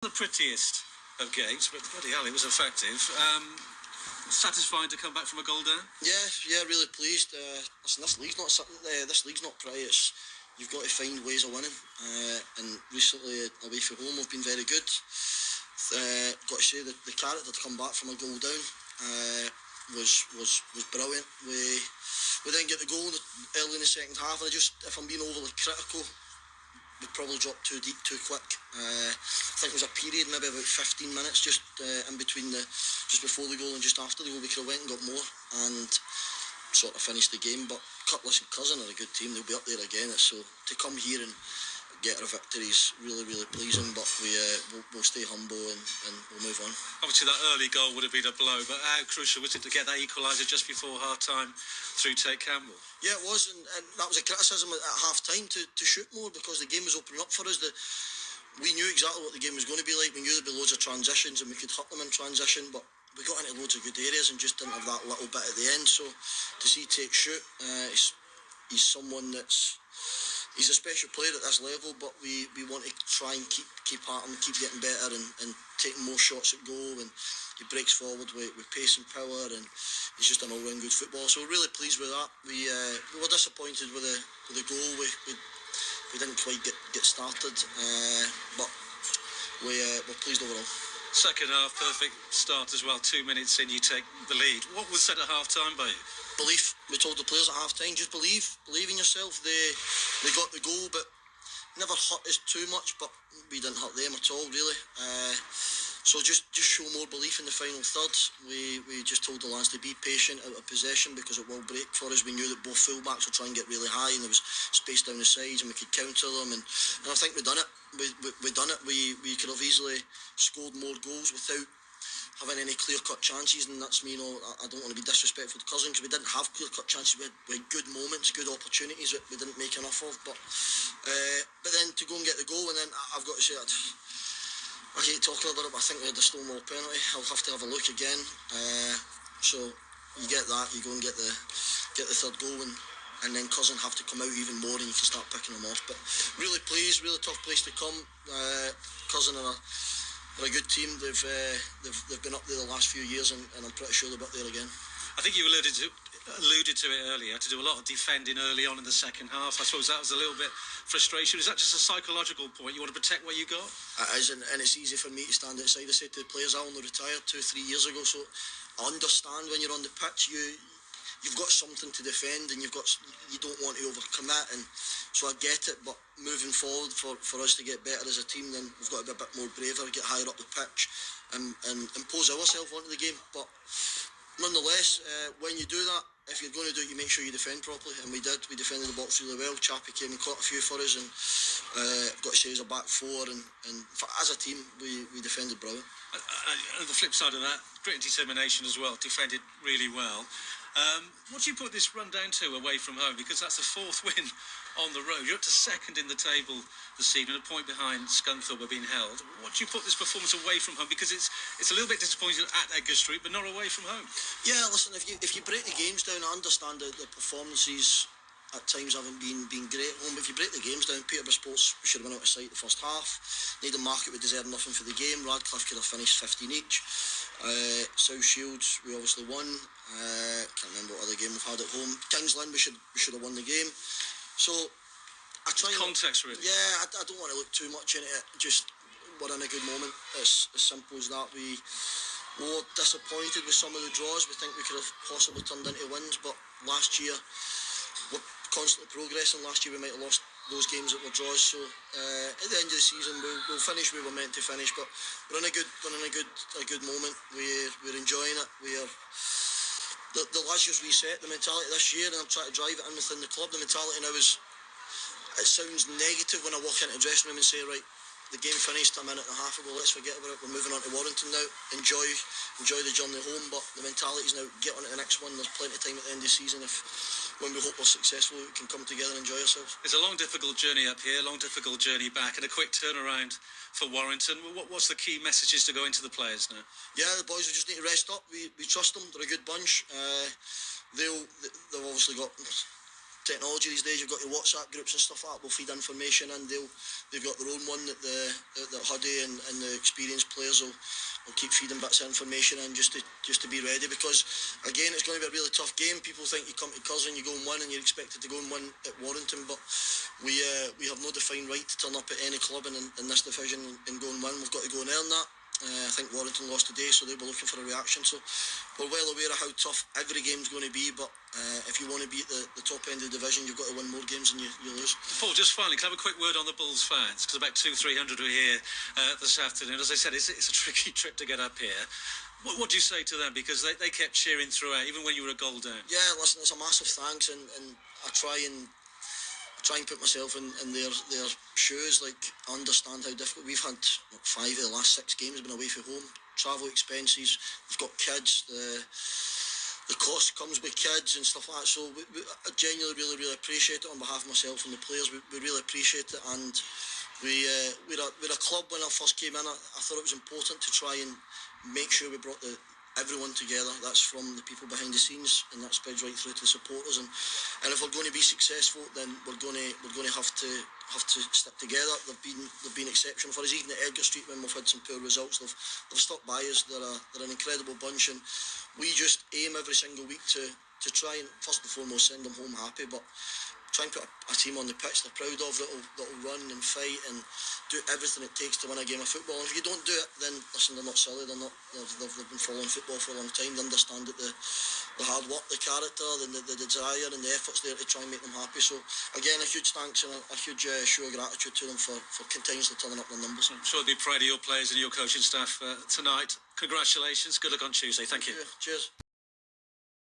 The prettiest of games, but bloody hell, it was effective. Satisfied to come back from a goal down? Yeah, really pleased. Listen, this league's not pretty. You've got to find ways of winning. And recently, away from home, we've been very good. Got to say that the character to come back from a goal down was brilliant. We didn't get the goal early in the second half, and if I'm being overly critical, we probably dropped too deep too quick. I think there was a period, maybe about 15 minutes, just in between just before the goal and just after the goal, we could have went and got more and sort of finished the game. But Curzon are a good team; they'll be up there again. So to come here and get a victory is really, really pleasing. But we'll stay humble and we'll move on. Obviously, that early goal would have been a blow, but how crucial was it to get that equaliser just before half-time through Tate Campbell? Yeah, it was, and that was a criticism at half-time to shoot more because the game was opening up for us. We knew exactly what the game was going to be like. We knew there'd be loads of transitions and we could hurt them in transition, but we got into loads of good areas and just didn't have that little bit at the end. So to see Tate shoot, he's someone he's a special player at this level, but we want to try and keep at him, keep getting better and taking more shots at goal. And he breaks forward with pace and power, and he's just an all-round good footballer. So we're really pleased with that. We were disappointed with the goal. We didn't quite get started, but we're pleased overall. Second half, perfect start as well. 2 minutes in, you take the lead. What was said at half-time by you? Belief. We told the players at half-time, just believe in yourself. They got the goal, but never hurt us too much, but we didn't hurt them at all, really. So just show more belief in the final third. We just told the lads to be patient out of possession because it will break for us. We knew that both full-backs would try and get really high and there was space down the sides and we could counter them, and I think we done it. We done it. We could have easily scored more goals without having any clear-cut chances, and that's me. I don't want to be disrespectful to Curzon because we didn't have clear-cut chances. We had good moments, good opportunities that we didn't make enough of. But then to go and get the goal, and then I've got to say, I hate talking about it, but I think we had the Stonewall penalty. I'll have to have a look again. So you get that, you go and get the third goal, and then Curzon have to come out even more, and you can start picking them off. But really pleased, really tough place to come. Curzon are a good team. They've been up there the last few years, and I'm pretty sure they'll be up there again. I think you alluded to it earlier, to do a lot of defending early on in the second half. I suppose that was a little bit frustration. Is that just a psychological point? You want to protect what you got? It is, and it's easy for me to stand outside. I said to the players, I only retired 2-3 years ago, so I understand when you're on the pitch, you've got something to defend and you don't want to overcommit, and so I get it. But moving forward, for us to get better as a team, then we've got to be a bit more braver, get higher up the pitch and impose ourselves onto the game. But nonetheless, when you do that, if you're going to do it, you make sure you defend properly, and we did. We defended the box really well. Chappie came and caught a few for us, and I've got to say, as a back four, and as a team, we defended brilliant. And the flip side of that, grit and determination as well, defended really well. What do you put this run down to away from home? Because that's the fourth win on the road. You're up to second in the table this evening, a point behind Scunthorpe being held. What do you put this performance away from home? Because it's a little bit disappointing at Edgar Street, but not away from home. Yeah, listen, if you break the games down, I understand the performances at times haven't been great at home. But if you break the games down, Peterborough Sports should have been out of sight the first half. Needham Market would deserve nothing for the game. Radcliffe could have finished 15 each. South Shields, we obviously won. Can't remember what other game we've had at home. Kingsland, we should have won the game. So I try context, really. Yeah, I don't want to look too much into it. Just we're in a good moment. It's as simple as that. We were disappointed with some of the draws. We think we could have possibly turned into wins, but last year we're constantly progressing. Last year we might have lost those games that were draws. So at the end of the season we'll finish where we're meant to finish. But we're in a good moment. We're enjoying it. The lads just reset the mentality this year, and I'm trying to drive it in within the club. The mentality now is, it sounds negative when I walk into the dressing room and say, right, the game finished a minute and a half ago, let's forget about it, we're moving on to Warrington now, enjoy the journey home. But the mentality is now, get on to the next one. There's plenty of time at the end of the season. When we hope we're successful, we can come together and enjoy ourselves. It's a long, difficult journey up here, long, difficult journey back, and a quick turnaround for Warrington. What's the key messages to go into the players now? Yeah, the boys will just need to rest up. We trust them. They're a good bunch. They've obviously got technology these days. You've got your WhatsApp groups and stuff like that will feed information, and they've got their own one that Huddy and the experienced players will keep feeding bits of information in just to be ready, because again it's going to be a really tough game. People think you come to Curzon, you go and win, and you're expected to go and win at Warrington, but we have no defined right to turn up at any club in this division and go and win. We've got to go and earn that. I think Warrington lost today, so they were looking for a reaction. So we're well aware of how tough every game's going to be, but if you want to be at the top end of the division, you've got to win more games than you lose. Paul, just finally, can I have a quick word on the Bulls fans? Because about 200-300 were here this afternoon. As I said, it's a tricky trip to get up here. What do you say to them? Because they kept cheering throughout, even when you were a goal down. Yeah, listen, it's a massive thanks, and I try and put myself in their shoes. Like, I understand how difficult. We've had 5 of the last 6 games have been away from home. Travel expenses, we've got kids, the cost comes with kids and stuff like that. So I genuinely really appreciate it on behalf of myself and the players. We really appreciate it, and we're a club. When I first came in, I thought it was important to try and make sure we brought everyone together. That's from the people behind the scenes, and that spreads right through to the supporters. And if we're going to be successful, then we're going to have to stick together. They've been exceptional for us. Even at Edgar Street, when we've had some poor results, they've stuck by us. They're an incredible bunch, and we just aim every single week to try and first and foremost send them home happy, but try and put a team on the pitch they're proud of, that'll run and fight and do everything it takes to win a game of football. And if you don't do it, then listen, they're not silly. They've been following football for a long time. They understand that the hard work, the character, the desire and the efforts there to try and make them happy. So again, a huge thanks and a huge show of gratitude to them for continuously turning up the numbers. I'm sure they'll be proud of your players and your coaching staff tonight. Congratulations. Good luck on Tuesday. Thank you. Cheers.